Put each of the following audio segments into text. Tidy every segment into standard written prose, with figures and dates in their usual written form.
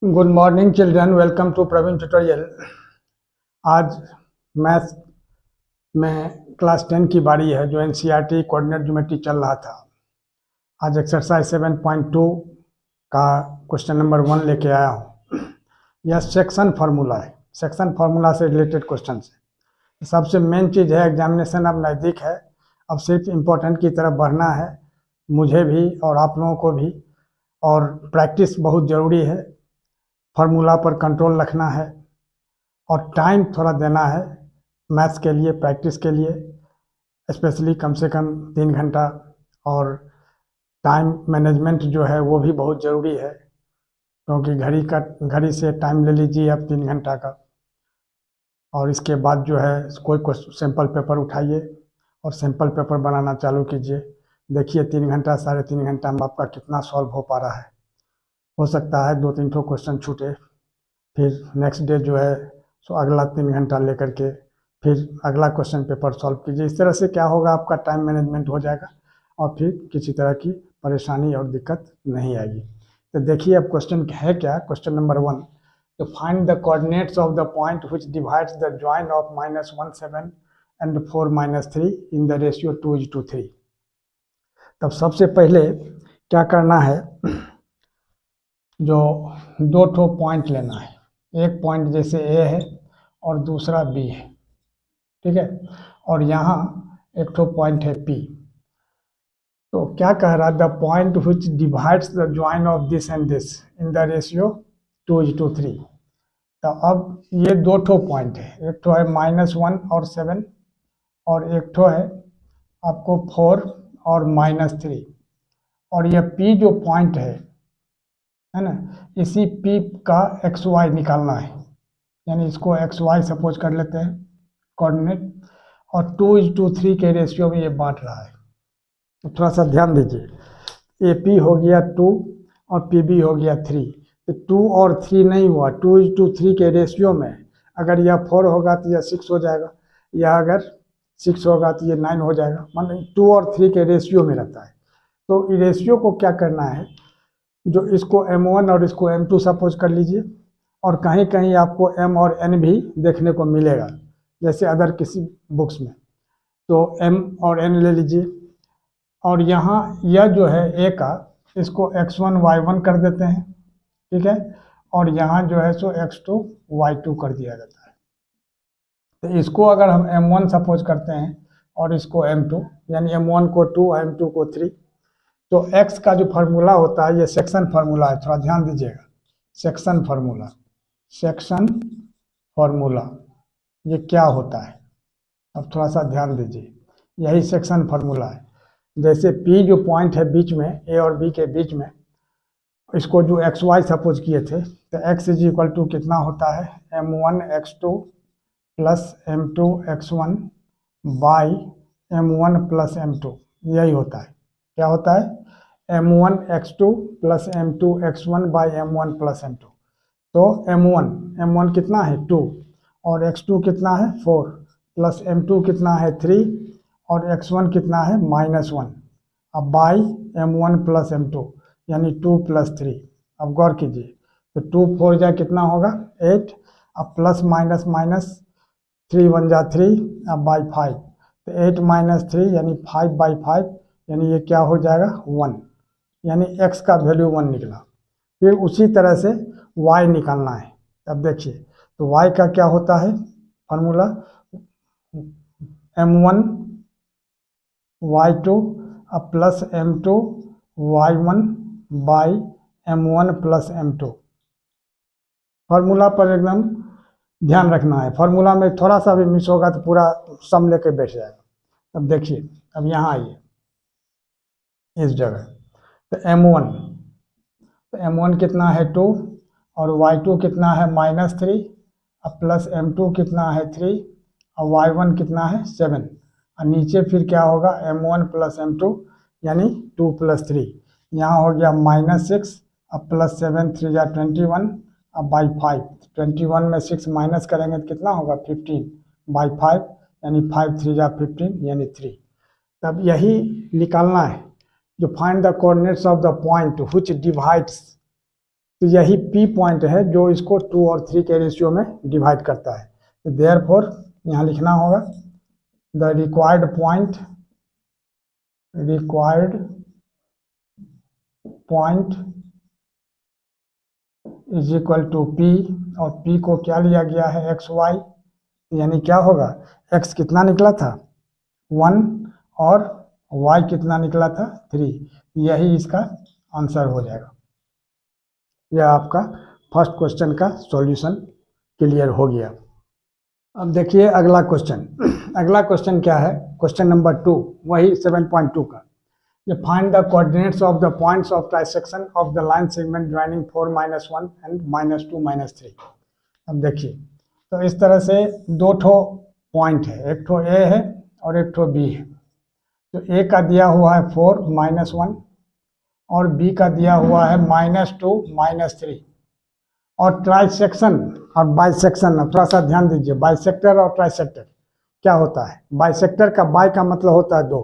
Good morning children, welcome to Praveen tutorial. आज math में class 10 की बारी है जो एनसीईआरटी कोऑर्डिनेट ज्योमेट्री चल रहा था। आज एक्सरसाइज 7.2 का क्वेश्चन नंबर 1 लेके आया हूँ। यह सेक्शन फार्मूला है, सेक्शन फार्मूला से रिलेटेड क्वेश्चन है। सबसे मेन चीज़ है, एग्जामिनेशन अब नज़दीक है, अब सिर्फ इम्पोर्टेंट की तरफ बढ़ना है, मुझे भी और आप लोगों को भी। और प्रैक्टिस बहुत ज़रूरी है, फार्मूला पर कंट्रोल रखना है और टाइम थोड़ा देना है मैथ्स के लिए, प्रैक्टिस के लिए स्पेशली कम से कम 3 घंटा। और टाइम मैनेजमेंट जो है वो भी बहुत ज़रूरी है, क्योंकि घड़ी से टाइम ले लीजिए आप 3 घंटा का, और इसके बाद जो है कोई सैम्पल पेपर उठाइए और सैम्पल पेपर बनाना चालू कीजिए। देखिए 3 घंटा 3.5 घंटा में आपका कितना सॉल्व हो पा रहा है। हो सकता है 2-3 ठो क्वेश्चन छूटे, फिर नेक्स्ट डे जो है सो अगला 3 घंटा लेकर के फिर अगला क्वेश्चन पेपर सॉल्व कीजिए। इस तरह से क्या होगा, आपका टाइम मैनेजमेंट हो जाएगा और फिर किसी तरह की परेशानी और दिक्कत नहीं आएगी। तो देखिए अब क्वेश्चन है क्या, क्वेश्चन नंबर 1, तो find the coordinates of the point which divides the join of -1 7 and 4 3 in the ratio 2:3। तब सबसे पहले क्या करना है, जो 2 ठो पॉइंट लेना है। एक पॉइंट जैसे ए है और दूसरा बी है, ठीक है, और यहाँ एक ठो पॉइंट है पी। तो क्या कह रहा है, the point which divides the join of this and this in the ratio 2:3। तो अब ये 2 ठो पॉइंट है, एक ठो है -1 और 7 और एक ठो है आपको 4 और -3। और यह पी जो पॉइंट है ना, इसी पी का XY निकालना है, यानी इसको XY सपोज कर लेते हैं कोऑर्डिनेट, और 2:3 के रेशियो में ये बांट रहा है। तो थोड़ा सा ध्यान दीजिए, AP हो गया 2 और PB हो गया 3। तो 2 और 3 नहीं हुआ, 2:3 के रेशियो में अगर यह 4 होगा तो यह 6 हो जाएगा, या अगर 6 होगा तो ये 9 हो जाएगा। मतलब 2 और 3 के रेशियो में रहता है। तो रेशियो को क्या करना है, जो इसको M1 और इसको M2 सपोज कर लीजिए, और कहीं कहीं आपको M और N भी देखने को मिलेगा जैसे अदर किसी बुक्स में। तो M और N ले लीजिए, और यहाँ यह जो है A का, इसको X1 Y1 कर देते हैं, ठीक है, और यहाँ जो है सो X2 Y2 कर दिया जाता है। तो इसको अगर हम M1 सपोज करते हैं और इसको M2, यानी M1 को 2 M2 को 3, तो x का जो फार्मूला होता है, ये सेक्शन फार्मूला है, थोड़ा ध्यान दीजिएगा। सेक्शन फार्मूला, सेक्शन फार्मूला ये क्या होता है, अब थोड़ा सा ध्यान दीजिए। यही सेक्शन फार्मूला है। जैसे P जो पॉइंट है बीच में, A और B के बीच में, इसको जो XY सपोज किए थे, तो x = कितना होता है, M1 X2 plus M2 X1 by M1 plus M2। यही होता है, क्या होता है, M1 X2 plus M2 X1 by M1 plus M2। तो M1 कितना है 2, और X2 कितना है 4, प्लस M2 कितना है 3, और X1 कितना है -1। अब बाई M1 प्लस M2 यानी 2 + 3। अब गौर कीजिए, तो 2 4 जा कितना होगा 8, अब प्लस माइनस माइनस 3 1 जा 3, अब बाई 5, तो 8 - 3 यानी 5/5, यानी ये क्या हो जाएगा 1, यानी x का वैल्यू 1 निकला। फिर उसी तरह से y निकालना है। अब देखिए, तो y का क्या होता है फार्मूला, M1 Y2 अब plus M2 Y1 by M1 plus M2। Formula पर एकदम ध्यान रखना है, फार्मूला में थोड़ा सा भी मिस होगा तो पूरा सम लेके बैठ जाएगा। अब देखिए, अब यहाँ आइए इस जगह, तो M1 कितना है 2, और Y2 कितना है -3, अब प्लस M2 कितना है 3, और Y1 कितना है 7, और नीचे फिर क्या होगा M1 प्लस M2 यानी 2 + 3, यहाँ हो गया -6, अब प्लस 7 3 जा 21, अब बाई 5, 21 में 6 माइनस करेंगे तो कितना होगा 15 बाई 5, यानी 5 3 जा 15 यानी 3। तब यही निकालना है, जो find the coordinates of the point which divides तो यही P पॉइंट है जो इसको 2 और 3 के रेशियो में डिवाइड करता है। तो देयरफॉर यहाँ लिखना होगा the required point is equal to P, और P को क्या लिया गया है XY, यानी क्या होगा X कितना निकला था 1 और Y कितना निकला था 3। यही इसका आंसर हो जाएगा। यह आपका फर्स्ट क्वेश्चन का सॉल्यूशन क्लियर हो गया। अब देखिए अगला क्वेश्चन। अगला क्वेश्चन क्या है, क्वेश्चन नंबर 2, वही 7.2 का। Find the coordinates of the points of trisection of the line segment joining 4, -1 and -2, -3। अब देखिए तो इस तरह से दो ठो पॉइंट है, एक ठो A है और एक ठो B है। तो A का दिया हुआ है 4, -1 और B का दिया हुआ है -2, -3। और ट्राइसेक्शन और बाइसेक्शन, थोड़ा सा ध्यान दीजिए, बाइसेक्टर और ट्राइसेक्टर क्या होता है। बाइसेक्टर का बाई का मतलब होता है 2,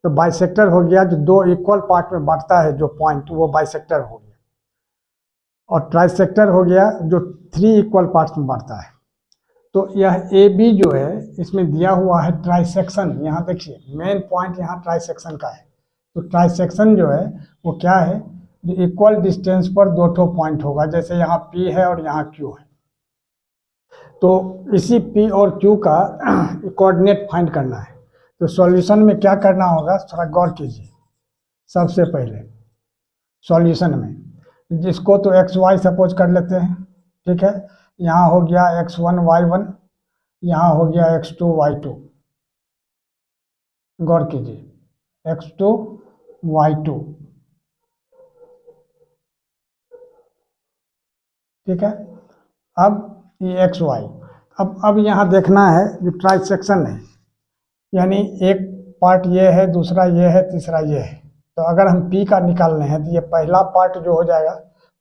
तो बाइसेक्टर हो गया जो 2 इक्वल पार्ट में बांटता है जो पॉइंट, वो बाइसेक्टर हो गया। और ट्राइसेक्टर हो गया जो 3 इक्वल पार्ट्स में बांटता है। तो यह AB जो है इसमें दिया हुआ है ट्राइसेक्शन। यहाँ देखिए मेन पॉइंट यहाँ ट्राइसेक्शन का है। तो ट्राइसेक्शन जो है वो क्या है, जो इक्वल डिस्टेंस पर दो ठो पॉइंट होगा, जैसे यहाँ P है और यहाँ Q है। तो इसी P और Q का कोऑर्डिनेट फाइंड करना है। तो सॉल्यूशन में क्या करना होगा, थोड़ा गौर कीजिए। सबसे पहले सॉल्यूशन में जिसको तो XY सपोज कर लेते हैं, ठीक है। यहाँ हो गया X1 Y1, यहाँ हो गया X2 Y2। गौर कीजिए X2 Y2, ठीक है। अब ये XY, अब यहाँ देखना है जो ट्राइसेक्शन है, यानी एक पार्ट ये है, दूसरा ये है, तीसरा ये है। तो अगर हम P का निकालने हैं तो ये पहला पार्ट जो हो जाएगा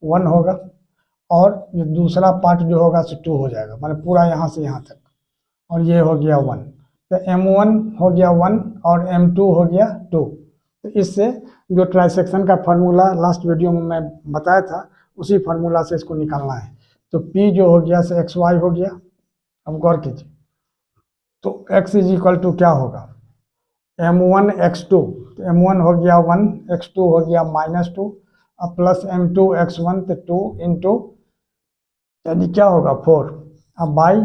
1 होगा और ये दूसरा पार्ट जो होगा सो 2 हो जाएगा, मतलब पूरा यहाँ से यहाँ तक। और ये हो गया 1, तो M1 हो गया 1 और M2 हो गया 2। तो इससे जो ट्राइसेक्शन का फार्मूला लास्ट वीडियो में मैं बताया था, उसी फार्मूला से इसको निकालना है। तो P जो हो गया से XY हो गया। अब गौर कीजिए, तो X इज इक्वल टू क्या होगा M1 X2। तो M1 हो गया 1, X2 हो गया -2, अब प्लस M2 X1, तो 2 इंटू यानी क्या होगा 4, अब बाई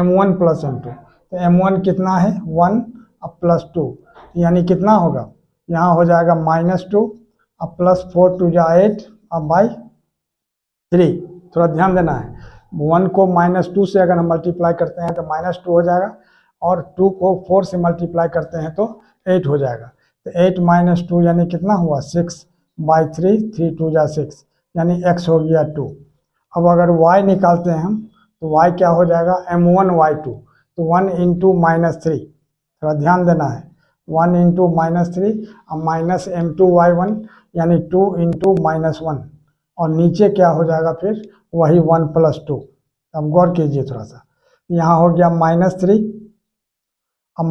M1 प्लस M2। तो M1 कितना है 1, अब प्लस 2 यानी कितना होगा, यहाँ हो जाएगा -2, अब प्लस 4 2 जा 8, अब बाई 3। थोड़ा ध्यान देना है, 1 को -2 से अगर हम मल्टीप्लाई करते हैं तो -2 हो जाएगा, और 2 को 4 से मल्टीप्लाई करते हैं तो 8 हो जाएगा। तो 8 - 2 यानी कितना हुआ 6 बाई 3, 3 2 जा 6, यानी X हो गया 2। अब अगर Y निकालते हैं हम तो Y क्या हो जाएगा M1 Y2, तो 1 इंटू -3, थोड़ा ध्यान देना है, 1 इंटू -3 और माइनस M2 Y1 यानी 2 इंटू -1, और नीचे क्या हो जाएगा फिर वही 1 प्लस 2। अब गौर कीजिए थोड़ा सा, यहाँ हो गया -3, अब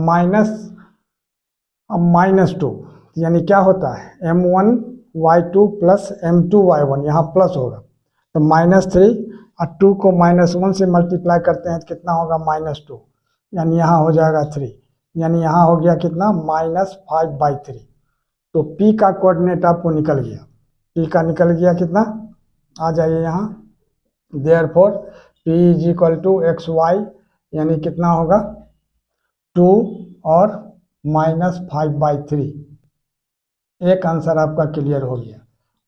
-2 यानी क्या होता है M1 Y2 plus M2 Y1, यहाँ प्लस होगा तो -3, और 2 को -1 से मल्टीप्लाई करते हैं तो कितना होगा -2, यानी यहाँ हो जाएगा 3, यानी यहाँ हो गया कितना -5/3। तो P का कोऑर्डिनेट आपको निकल गया, P का निकल गया कितना, आ जाइए यहाँ, therefore P is equal to XY यानी कितना होगा 2 और -5/3। एक आंसर आपका क्लियर हो गया।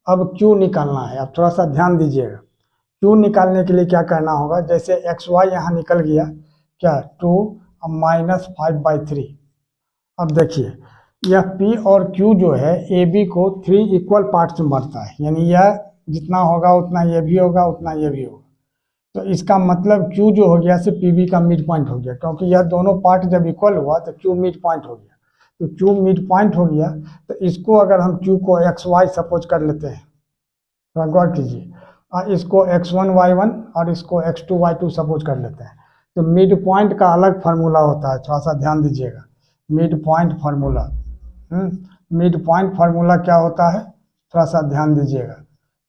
अब Q निकालना है, अब थोड़ा सा ध्यान दीजिएगा। Q निकालने के लिए क्या करना होगा, जैसे XY यहाँ निकल गया क्या 2 और -5/3। अब देखिए यह P और Q जो है AB को 3 इक्वल पार्ट्स में बांटता है, यानी यह जितना होगा उतना ये भी होगा, उतना ये भी होगा। तो इसका मतलब Q जो हो गया से PB का मिड पॉइंट हो गया, क्योंकि यह दोनों पार्ट जब इक्वल हुआ तो Q मिड पॉइंट हो गया। तो Q मिड पॉइंट हो गया, तो इसको अगर हम Q को XY सपोज कर लेते हैं, थोड़ा गौर कीजिए, और इसको X1 Y1 और इसको X2 Y2 सपोज कर लेते हैं, तो मिड पॉइंट का अलग फार्मूला होता है, थोड़ा सा ध्यान दीजिएगा। Mid point formula, mid point formula क्या होता है, थोड़ा सा ध्यान दीजिएगा।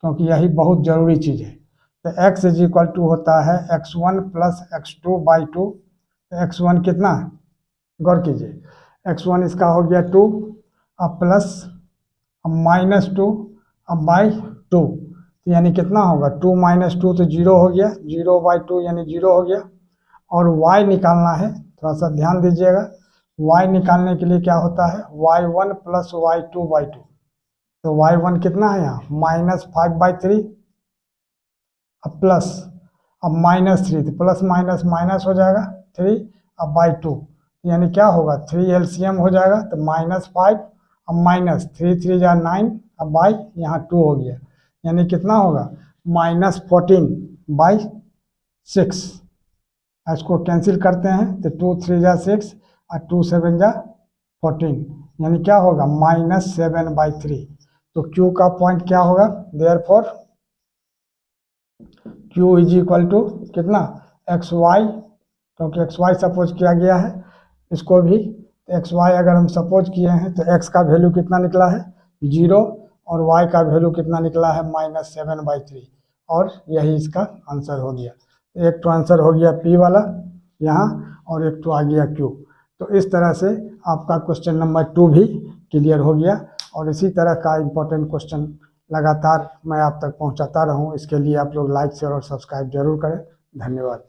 क्योंकि यही बहुत ज़रूरी चीज़ है। तो x इज इक्वल टू होता है x1 प्लस x2/2। तो x1 कितना, गौर कीजिए, x1 इसका हो गया 2, अब प्लस, अब -2, अब बाई 2, तो यानी कितना होगा, 2 - 2 तो 0 हो गया, 0/2 यानी 0 हो गया। और y निकालना है, थोड़ा सा ध्यान दीजिएगा। y निकालने के लिए क्या होता है, y1 प्लस y2/2। तो y1 कितना है यहाँ, -5/3, अब प्लस, अब -3, तो प्लस माइनस माइनस हो जाएगा 3, अब बाई 2, यानी क्या होगा, 3 एलसीएम हो जाएगा, तो -5, अब -3, 3 जा 9, अब बाई यहाँ 2 हो गया, यानी कितना होगा, -14/6। इसको कैंसिल करते हैं तो 2 3 जा 6 और 2 7 जा 14, यानी क्या होगा, -7/3। तो Q का पॉइंट क्या होगा, therefore Q is equal to कितना, XY, क्योंकि XY सपोज किया गया है, इसको भी XY अगर हम सपोज किए हैं तो X का वैल्यू कितना निकला है, 0, और Y का वैल्यू कितना निकला है, -7/3, और यही इसका आंसर हो गया। एक तो आंसर हो गया P वाला यहाँ, और एक तो आ गया Q। तो इस तरह से आपका क्वेश्चन नंबर 2 भी क्लियर हो गया, और इसी तरह का इम्पोर्टेंट क्वेश्चन लगातार मैं आप तक पहुंचाता रहूं। इसके लिए आप लोग लाइक शेयर और सब्सक्राइब जरूर करें। धन्यवाद।